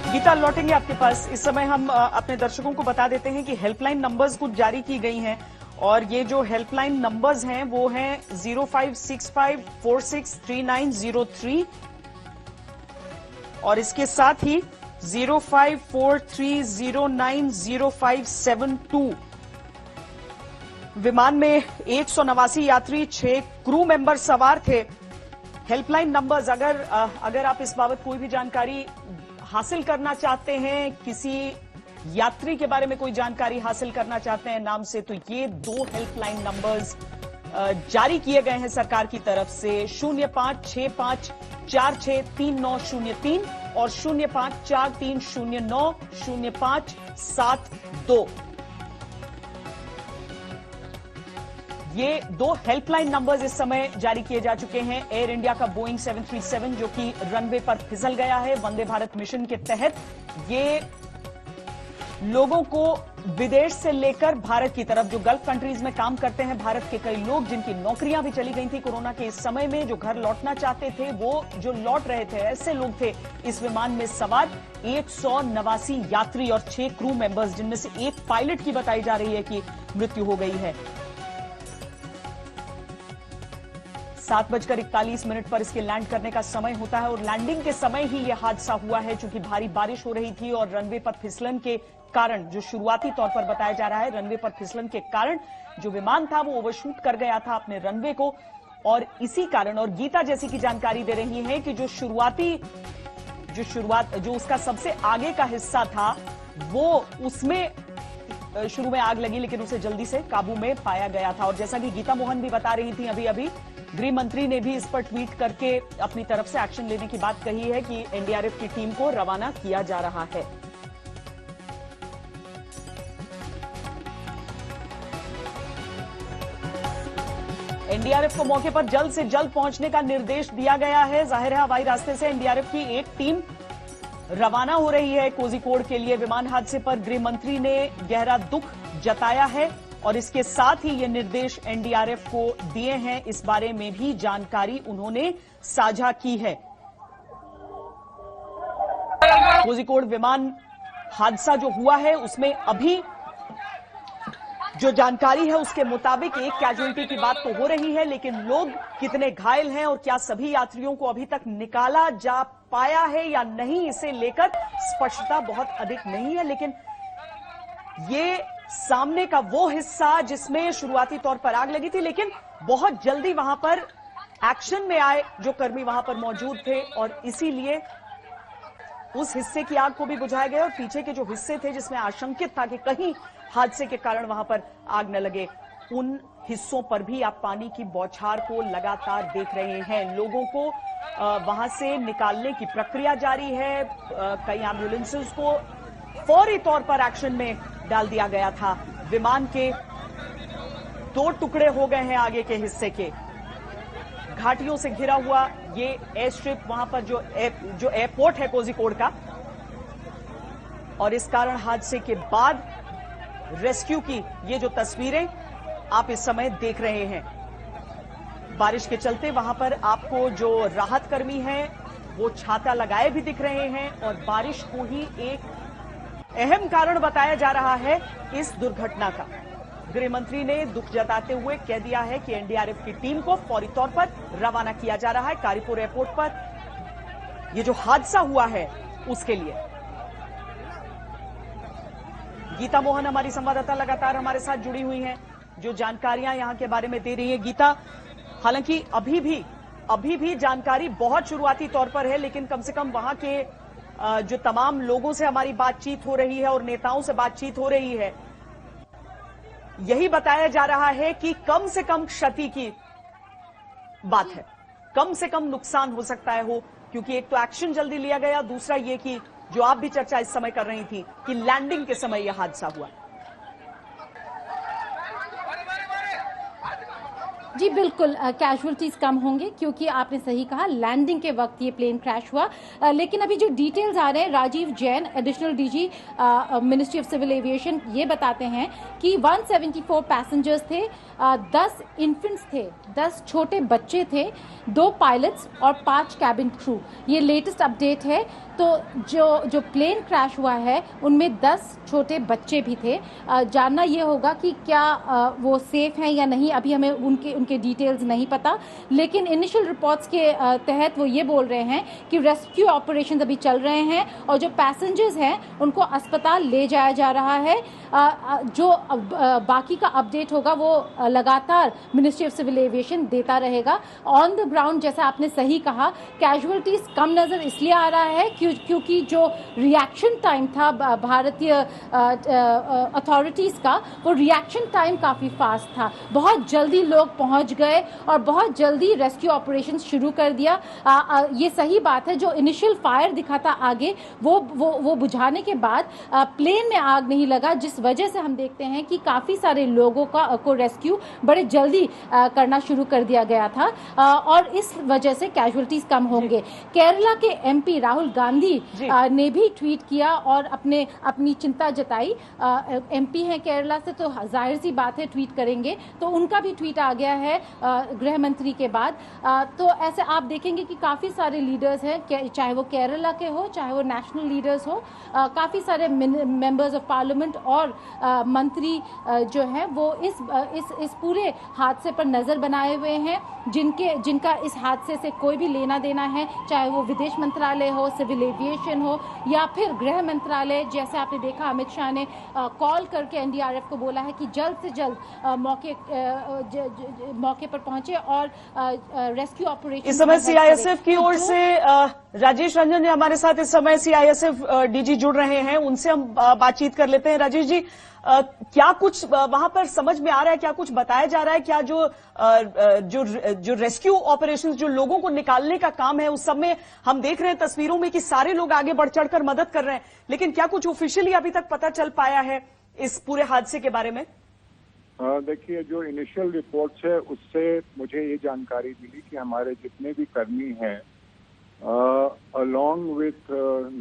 गीता, लौटेंगे आपके पास। इस समय हम अपने दर्शकों को बता देते हैं कि हेल्पलाइन नंबर्स कुछ जारी की गई हैं और ये जो हेल्पलाइन नंबर्स हैं वो हैं 0565463903 और इसके साथ ही 0543090572। विमान में 189 यात्री, 6 क्रू मेंबर सवार थे। हेल्पलाइन नंबर्स, अगर आप इस बाबत कोई भी जानकारी हासिल करना चाहते हैं, किसी यात्री के बारे में कोई जानकारी हासिल करना चाहते हैं नाम से, तो ये 2 हेल्पलाइन नंबर्स जारी किए गए हैं सरकार की तरफ से, 0565463903 और 0543090572। ये 2 हेल्पलाइन नंबर्स इस समय जारी किए जा चुके हैं। एयर इंडिया का बोइंग 737 जो कि रनवे पर फिसल गया है वंदे भारत मिशन के तहत, ये लोगों को विदेश से लेकर भारत की तरफ, जो गल्फ कंट्रीज में काम करते हैं भारत के कई लोग जिनकी नौकरियां भी चली गई थी कोरोना के इस समय में, जो घर लौटना चाहते थे, वो जो लौट रहे थे, ऐसे लोग थे इस विमान में सवार। 189 यात्री और 6 क्रू मेंबर्स, जिनमें से एक पायलट की बताई जा रही है कि मृत्यु हो गई है। 7:41 पर इसके लैंड करने का समय होता है और लैंडिंग के समय ही यह हादसा हुआ है, चूंकि भारी बारिश हो रही थी और रनवे पर फिसलन के कारण, जो शुरुआती तौर पर बताया जा रहा है, रनवे पर फिसलन के कारण जो विमान था वो ओवरशूट कर गया था अपने रनवे को और इसी कारण, और गीता जैसी की जानकारी दे रही है कि जो उसका सबसे आगे का हिस्सा था वो, उसमें शुरू में आग लगी लेकिन उसे जल्दी से काबू में पाया गया था। और जैसा कि गीता मोहन भी बता रही थी अभी, गृह मंत्री ने भी इस पर ट्वीट करके अपनी तरफ से एक्शन लेने की बात कही है कि एनडीआरएफ की टीम को रवाना किया जा रहा है। एनडीआरएफ को मौके पर जल्द से जल्द पहुंचने का निर्देश दिया गया है। जाहिर है हवाई रास्ते से एनडीआरएफ की एक टीम रवाना हो रही है कोझिकोड के लिए। विमान हादसे पर गृह मंत्री ने गहरा दुख जताया है और इसके साथ ही ये निर्देश एनडीआरएफ को दिए हैं, इस बारे में भी जानकारी उन्होंने साझा की है। कोझिकोड विमान हादसा जो हुआ है उसमें अभी जो जानकारी है उसके मुताबिक एक कैजुअल्टी की बात तो हो रही है, लेकिन लोग कितने घायल हैं और क्या सभी यात्रियों को अभी तक निकाला जा पाया है या नहीं, इसे लेकर स्पष्टता बहुत अधिक नहीं है। लेकिन ये सामने का वो हिस्सा जिसमें शुरुआती तौर पर आग लगी थी, लेकिन बहुत जल्दी वहां पर एक्शन में आए जो कर्मी वहां पर मौजूद थे और इसीलिए उस हिस्से की आग को भी बुझाया गया और पीछे के जो हिस्से थे जिसमें आशंकित था कि कहीं हादसे के कारण वहां पर आग न लगे, उन हिस्सों पर भी आप पानी की बौछार को लगातार देख रहे हैं। लोगों को वहां से निकालने की प्रक्रिया जारी है। कई एम्बुलेंसेस को फौरी तौर पर एक्शन में डाल दिया गया था। विमान के 2 टुकड़े हो गए हैं आगे के हिस्से के। घाटियों से घिरा हुआ ये एयर स्ट्रिप, वहां पर जो एयरपोर्ट है कोझिकोड का, और इस कारण हादसे के बाद रेस्क्यू की ये जो तस्वीरें आप इस समय देख रहे हैं, बारिश के चलते वहां पर आपको जो राहत कर्मी हैं वो छाता लगाए भी दिख रहे हैं और बारिश को ही एक अहम कारण बताया जा रहा है इस दुर्घटना का। गृह मंत्री ने दुख जताते हुए कह दिया है कि एनडीआरएफ की टीम को फौरी तौर पर रवाना किया जा रहा है कारीपुर एयरपोर्ट पर, ये जो हादसा हुआ है उसके लिए। गीता मोहन हमारी संवाददाता लगातार हमारे साथ जुड़ी हुई हैं, जो जानकारियां यहां के बारे में दे रही है। गीता, हालांकि अभी भी जानकारी बहुत शुरुआती तौर पर है, लेकिन कम से कम वहां के जो तमाम लोगों से हमारी बातचीत हो रही है और नेताओं से बातचीत हो रही है, यही बताया जा रहा है कि कम से कम क्षति की बात है, कम से कम नुकसान हो सकता है हो, क्योंकि एक तो एक्शन जल्दी लिया गया, दूसरा ये कि जो आप भी चर्चा इस समय कर रही थी कि लैंडिंग के समय यह हादसा हुआ। जी बिल्कुल, कैजुअलिटीज कम होंगे क्योंकि आपने सही कहा, लैंडिंग के वक्त ये प्लेन क्रैश हुआ। लेकिन अभी जो डिटेल्स आ रहे हैं, Rajiv Jain additional DG ministry of civil aviation ये बताते हैं कि 174 पैसेंजर्स थे, 10 इन्फेंट्स थे, 10 छोटे बच्चे थे, 2 पायलट्स और 5 कैबिन क्रू। ये लेटेस्ट अपडेट है। तो जो प्लेन क्रैश हुआ है उनमें 10 छोटे बच्चे भी थे। जानना ये होगा कि क्या वो सेफ हैं या नहीं, अभी हमें उनके डिटेल्स नहीं पता, लेकिन इनिशियल रिपोर्ट्स के तहत वो ये बोल रहे हैं कि रेस्क्यू ऑपरेशंस अभी चल रहे हैं और जो पैसेंजर्स हैं उनको अस्पताल ले जाया जा रहा है। जो बाकी का अपडेट होगा वो लगातार मिनिस्ट्री ऑफ सिविल एविएशन देता रहेगा। ऑन द ग्राउंड जैसा आपने सही कहा, कैजुअलिटीज कम नजर इसलिए आ रहा है क्योंकि जो रिएक्शन टाइम था भारतीय अथॉरिटीज का, वो रिएक्शन टाइम काफी फास्ट था। बहुत जल्दी लोग पहुंच गए और बहुत जल्दी रेस्क्यू ऑपरेशन शुरू कर दिया। ये सही बात है। जो इनिशियल फायर दिखा था आगे वो बुझाने के बाद प्लेन में आग नहीं लगा, जिस वजह से हम देखते हैं कि काफी सारे लोगों को रेस्क्यू बड़े जल्दी करना शुरू कर दिया गया था और इस वजह से कैजुअलिटीज कम होंगे। केरला के एमपी राहुल गांधी ने भी ट्वीट किया और अपनी चिंता जताई। एमपी हैं केरला से तो जाहिर सी बात है ट्वीट करेंगे, तो उनका भी ट्वीट आ गया है गृह मंत्री के बाद। तो ऐसे आप देखेंगे कि काफी सारे लीडर्स हैं, चाहे वो केरला के हो चाहे वो नेशनल लीडर्स हो, काफी सारे मेंबर्स ऑफ पार्लियामेंट और मंत्री जो हैं वो इस पूरे हादसे पर नजर बनाए हुए हैं, जिनका इस हादसे से कोई भी लेना देना है, चाहे वो विदेश मंत्रालय हो, सिविल एविएशन हो या फिर गृह मंत्रालय। जैसे आपने देखा अमित शाह ने कॉल करके एनडीआरएफ को बोला है कि जल्द से जल्द मौके पर पहुंचे और रेस्क्यू ऑपरेशन। इस समय सीआईएसएफ की ओर से राजेश रंजन जी हमारे साथ इस समय सीआईएसएफ डीजी जुड़ रहे हैं, उनसे हम बातचीत कर लेते हैं। राजेश जी, क्या कुछ वहां पर समझ में आ रहा है, क्या कुछ बताया जा रहा है? क्या जो रेस्क्यू ऑपरेशंस, जो लोगों को निकालने का काम है, उस सब में हम देख रहे हैं तस्वीरों में कि सारे लोग आगे बढ़ चढ़कर मदद कर रहे हैं, लेकिन क्या कुछ ऑफिशियली अभी तक पता चल पाया है इस पूरे हादसे के बारे में? देखिए, जो इनिशियल रिपोर्ट्स है उससे मुझे ये जानकारी मिली कि हमारे जितने भी कर्मी हैं अलॉन्ग विथ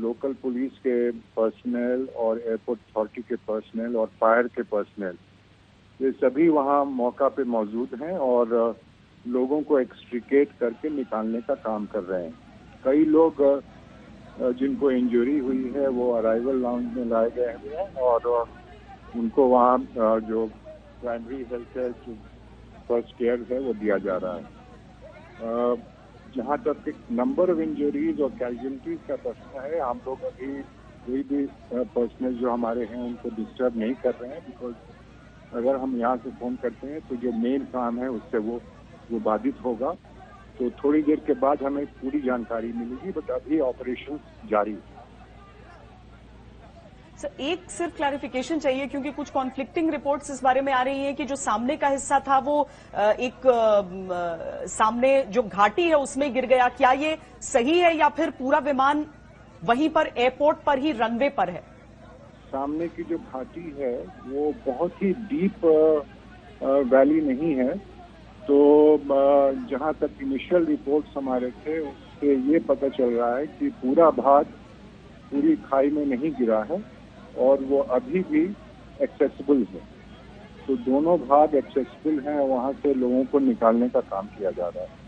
लोकल पुलिस के पर्सनल और एयरपोर्ट अथॉरिटी के पर्सनल और फायर के पर्सनल, ये सभी वहाँ मौका पे मौजूद हैं और लोगों को एक्सट्रिकेट करके निकालने का काम कर रहे हैं। कई लोग जिनको इंजरी हुई है वो अराइवल लाउंज में लाए गए हैं और उनको वहाँ जो प्राइमरी हेल्थ है, जो फर्स्ट केयर है, वो दिया जा रहा है। जहाँ तक नंबर ऑफ इंजरीज और कैजुअलिटीज का प्रश्न है, हम लोग अभी कोई भी पर्सनल जो हमारे हैं उनको डिस्टर्ब नहीं कर रहे हैं, बिकॉज अगर हम यहाँ से फोन करते हैं तो जो मेन काम है उससे वो बाधित होगा। तो थोड़ी देर के बाद हमें पूरी जानकारी मिलेगी, बट अभी ऑपरेशन जारी है। सर, एक सिर्फ क्लैरिफिकेशन चाहिए क्योंकि कुछ कॉन्फ्लिक्टिंग रिपोर्ट्स इस बारे में आ रही हैं कि जो सामने का हिस्सा था वो एक सामने जो घाटी है उसमें गिर गया। क्या ये सही है या फिर पूरा विमान वहीं पर एयरपोर्ट पर ही रनवे पर है? सामने की जो घाटी है वो बहुत ही डीप वैली नहीं है, तो जहां तक इनिशियल रिपोर्ट्स हमारे थे उससे ये पता चल रहा है कि पूरा भाग पूरी खाई में नहीं गिरा है और वो अभी भी एक्सेसिबल है। तो दोनों भाग एक्सेसिबल हैं, वहां से लोगों को निकालने का काम किया जा रहा है।